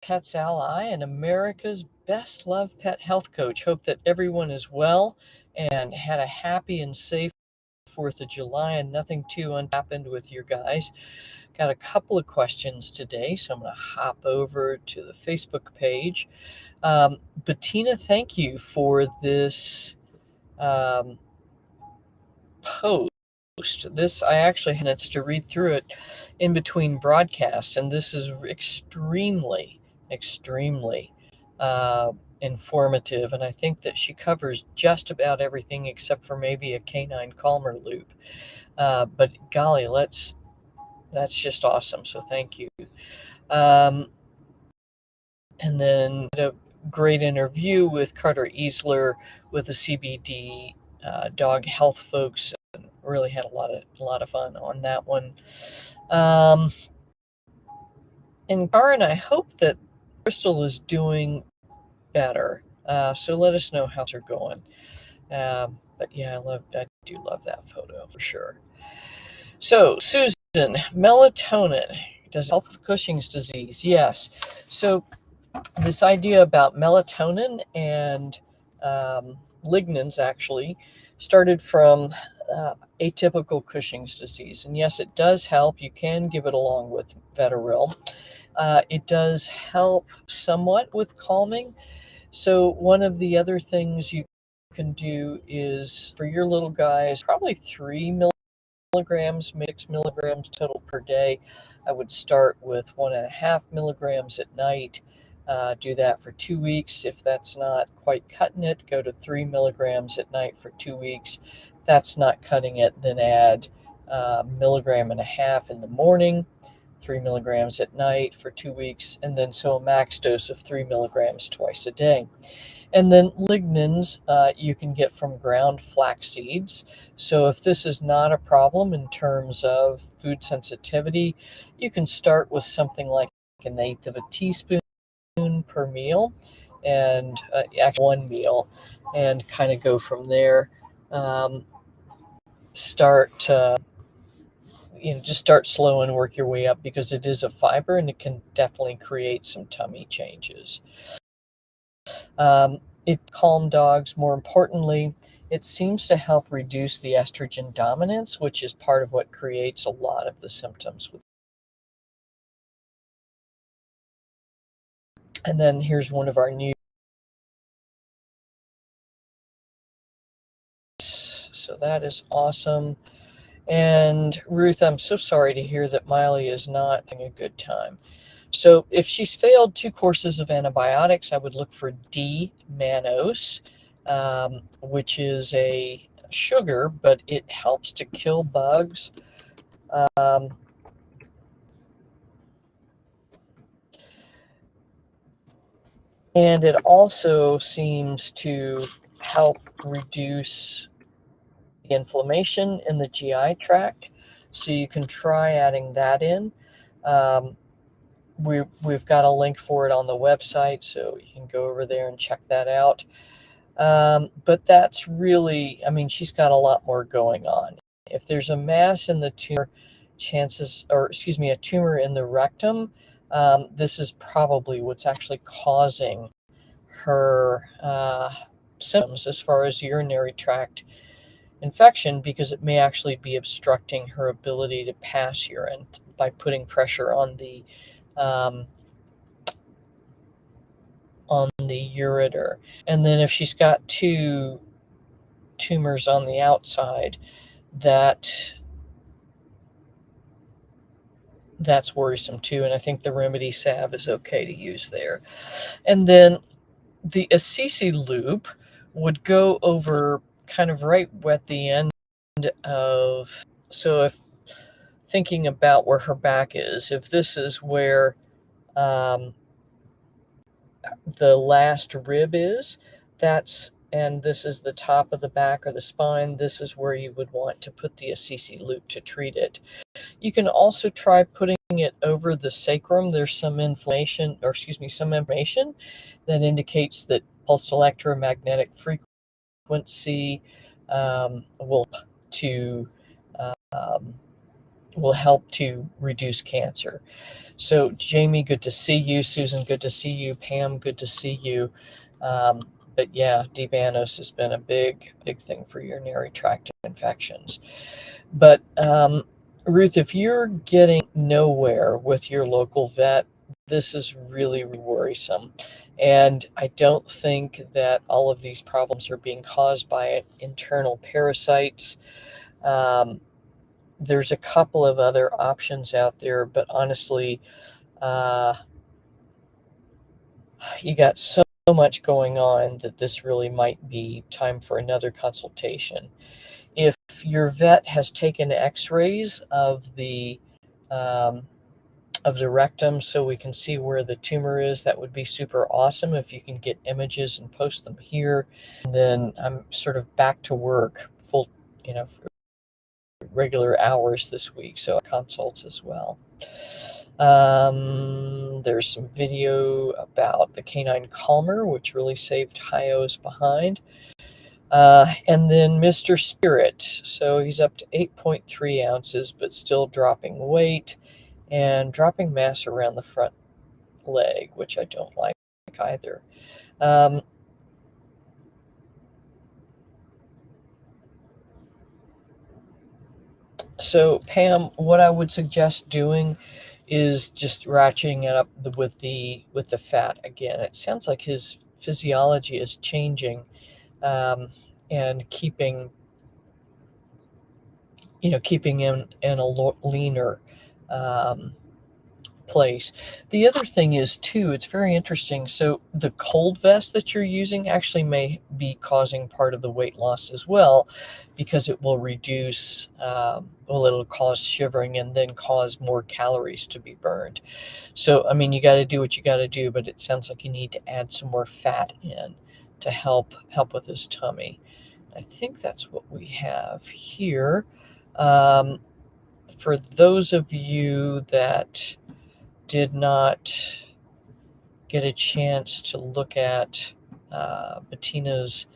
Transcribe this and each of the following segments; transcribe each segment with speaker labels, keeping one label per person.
Speaker 1: Pet's ally and America's best loved pet health coach. Hope that everyone is well and had a happy and safe 4th of July and nothing too happened with your guys. Got a couple of questions today, so I'm going to hop over to the Facebook page. Bettina, thank you for this post. This, I actually had minutes to read through it in between broadcasts, and this is extremely informative, and I think that she covers just about everything except for maybe a canine calmer loop. But golly, that's just awesome, so thank you. And then a great interview with Carter Easler with the CBD dog health folks. Really had a lot of fun on that one. And Karen, I hope that Crystal is doing better. So let us know how they're going. But yeah, I do love that photo for sure. So Susan, melatonin does it help with Cushing's disease? Yes. So this idea about melatonin and lignans actually started from atypical Cushing's disease. And yes, it does help. You can give it along with Vetaril. It does help somewhat with calming. So one of the other things you can do is for your little guys, probably 3 milligrams, 6 milligrams total per day. I would start with 1.5 milligrams at night. Do that for 2 weeks. If that's not quite cutting it, go to 3 milligrams at night for 2 weeks. If that's not cutting it, then add 1.5 milligrams in the morning, 3 milligrams at night for 2 weeks, and then so a max dose of 3 milligrams twice a day. And then lignans you can get from ground flax seeds. So if this is not a problem in terms of food sensitivity, you can start with something like 1/8 of a teaspoon per meal, and actually one meal, and kind of go from there. Just start slow and work your way up because it is a fiber and it can definitely create some tummy changes. It calms dogs. More importantly, it seems to help reduce the estrogen dominance, which is part of what creates a lot of the symptoms. And then here's one of our new. So that is awesome. And Ruth, I'm so sorry to hear that Miley is not having a good time. So if she's failed 2 courses of antibiotics, I would look for D-mannose, which is a sugar, but it helps to kill bugs. And it also seems to help reduce the inflammation in the GI tract. So you can try adding that in. We've got a link for it on the website, so you can go over there and check that out. But that's really, she's got a lot more going on. If there's a mass in the tumor, a tumor in the rectum, this is probably what's actually causing her symptoms as far as urinary tract infection, because it may actually be obstructing her ability to pass urine by putting pressure on the ureter. And then if she's got 2 tumors on the outside, that's worrisome too. And I think the remedy salve is okay to use there. And then the Assisi loop would go over kind of right at the end of, so if thinking about where her back is, if this is where the last rib is, and this is the top of the back or the spine, this is where you would want to put the Assisi loop to treat it. You can also try putting it over the sacrum. There's some information that indicates that pulsed electromagnetic frequency will to will help to reduce cancer. So, Jamie, good to see you. Susan, good to see you. Pam, good to see you. Um, but yeah, D-vannose has been a big, big thing for urinary tract infections. But Ruth, if you're getting nowhere with your local vet, this is really, really worrisome. And I don't think that all of these problems are being caused by internal parasites. Um, there's a couple of other options out there, but honestly, uh, you got so much going on that this really might be time for another consultation. If your vet has taken x-rays um, of the rectum so we can see where the tumor is, that would be super awesome if you can get images and post them here. And then I'm sort of back to work full, regular hours this week, so consults as well. There's some video about the canine calmer, which really saved Hio's behind. And then Mr. Spirit. So he's up to 8.3 ounces, but still dropping weight and dropping mass around the front leg, which I don't like either. So Pam, what I would suggest doing is just ratcheting it up with the fat again. It sounds like his physiology is changing, and keeping him in a leaner um, place. The other thing is too, it's very interesting. So the cold vest that you're using actually may be causing part of the weight loss as well, because it will reduce, well, it'll cause shivering and then cause more calories to be burned. So, I mean, you got to do what you got to do, but it sounds like you need to add some more fat in to help with his tummy. I think that's what we have here. For those of you that did not get a chance to look at Bettina's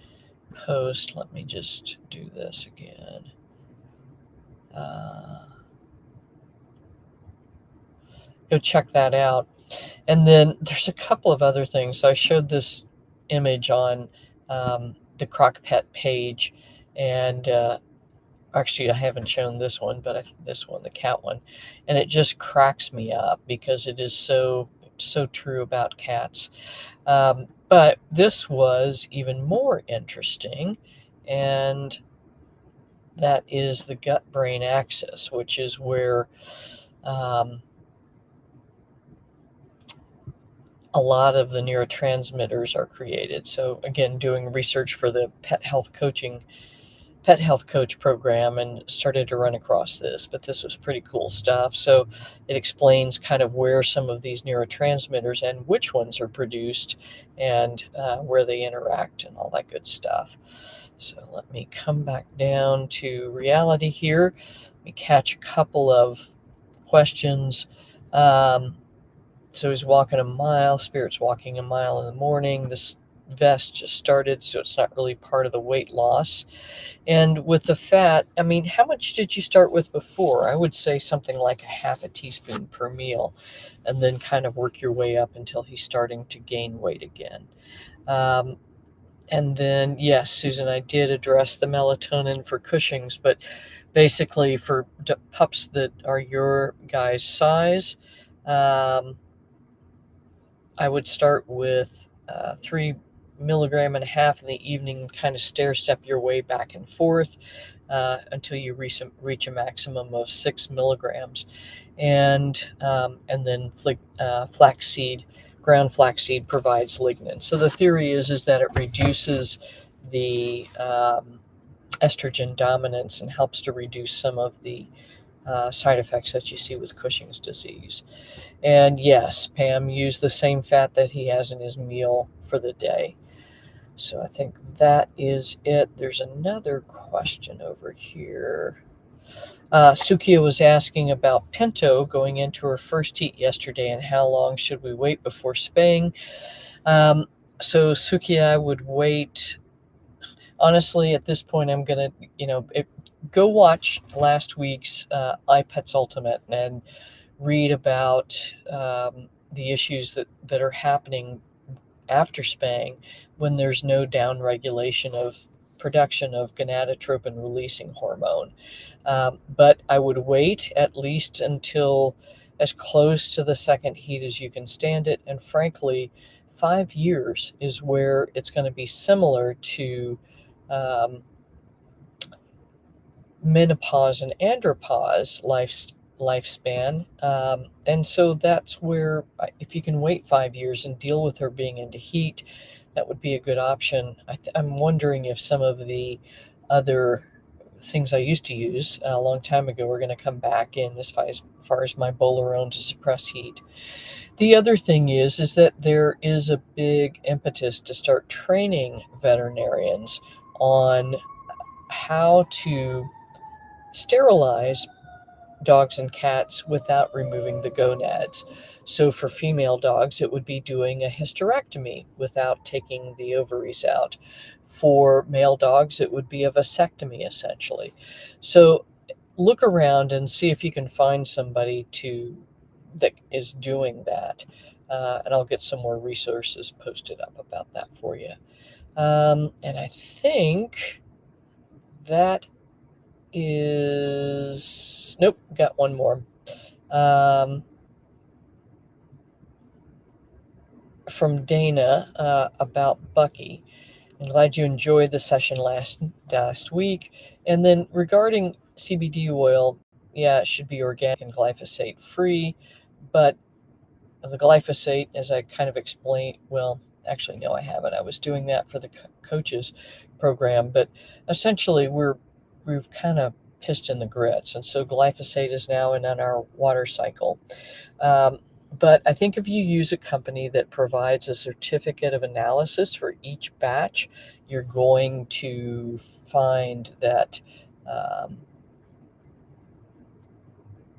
Speaker 1: post, let me just do this again. Go check that out. And then there's a couple of other things. So I showed this image on the Crock-Pet page, and actually I haven't shown this one, but this one, the cat one, and it just cracks me up because it is so true about cats. But this was even more interesting, and that is the gut-brain axis, which is where a lot of the neurotransmitters are created. So again, doing research for the pet health coach program, and started to run across this, but this was pretty cool stuff. So it explains kind of where some of these neurotransmitters and which ones are produced, and where they interact and all that good stuff. So let me come back down to reality here. Let me catch a couple of questions. So he's walking a mile. Spirit's walking a mile in the morning. This vest just started, so it's not really part of the weight loss. And with the fat, I mean, how much did you start with before? I would say something like a half a teaspoon per meal, and then kind of work your way up until he's starting to gain weight again. And then, yes, Susan, I did address the melatonin for Cushing's, but basically for pups that are your guy's size, I would start with 3.5 mg in the evening, kind of stair step your way back and forth until you reach a maximum of 6 milligrams. And then flaxseed, ground flaxseed provides lignin. So the theory is that it reduces the estrogen dominance and helps to reduce some of the side effects that you see with Cushing's disease. And yes, Pam used the same fat that he has in his meal for the day. So I think that is it. There's another question over here. Sukia was asking about Pinto going into her first heat yesterday, and how long should we wait before spaying? So Sukia, I would wait. Honestly, at this point, I'm going to, go watch last week's iPets Ultimate and read about the issues that are happening after spaying when there's no down regulation of production of gonadotropin releasing hormone. But I would wait at least until as close to the second heat as you can stand it. And frankly, 5 years is where it's going to be similar to menopause and andropause lifespan. And so that's where, if you can wait 5 years and deal with her being into heat, that would be a good option. I'm wondering if some of the other things I used to use a long time ago are going to come back in as far as my Bolarone to suppress heat. The other thing is that there is a big impetus to start training veterinarians on how to sterilize dogs and cats without removing the gonads. So for female dogs, it would be doing a hysterectomy without taking the ovaries out. For male dogs, it would be a vasectomy, essentially. So look around and see if you can find somebody that is doing that. And I'll get some more resources posted up about that for you. And I think that is, nope, got one more. From Dana about Bucky. I'm glad you enjoyed the session last week. And then regarding CBD oil, yeah, it should be organic and glyphosate free, but the glyphosate, as I kind of explained, well, actually, no, I haven't. I was doing that for the coaches program, but essentially we've kind of pissed in the grits, and so glyphosate is now in our water cycle. But I think if you use a company that provides a certificate of analysis for each batch, you're going to find that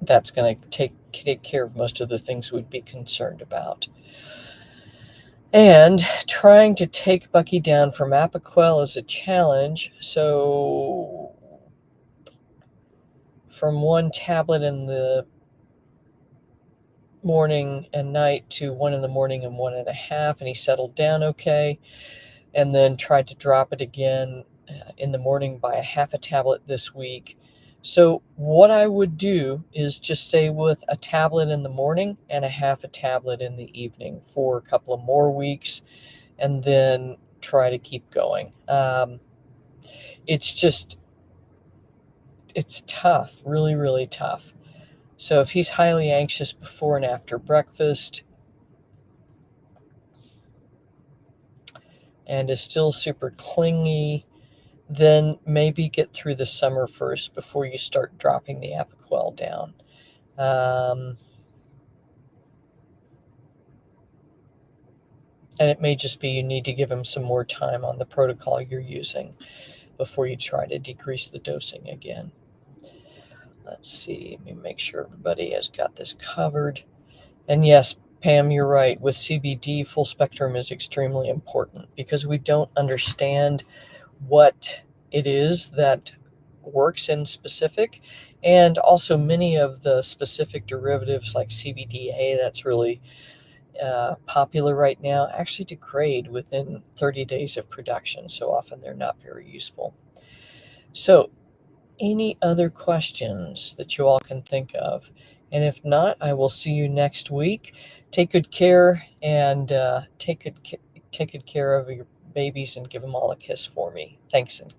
Speaker 1: that's going to take care of most of the things we'd be concerned about. And trying to take Bucky down from Apoquel is a challenge. So from one tablet in the morning and night to one in the morning and 1.5, and he settled down okay, and then tried to drop it again in the morning by a half a tablet this week. So what I would do is just stay with a tablet in the morning and a half a tablet in the evening for a couple of more weeks, and then try to keep going. It's tough, really, really tough. So if he's highly anxious before and after breakfast and is still super clingy, then maybe get through the summer first before you start dropping the Apoquel down. And it may just be you need to give him some more time on the protocol you're using before you try to decrease the dosing again. Let's see. Let me make sure everybody has got this covered. And yes, Pam, you're right. With CBD, full spectrum is extremely important because we don't understand what it is that works in specific. And also many of the specific derivatives like CBDA, that's really popular right now, actually degrade within 30 days of production. So often they're not very useful. So any other questions that you all can think of? And if not, I will see you next week. Take good care, and take good care of your babies, and give them all a kiss for me. Thanks, and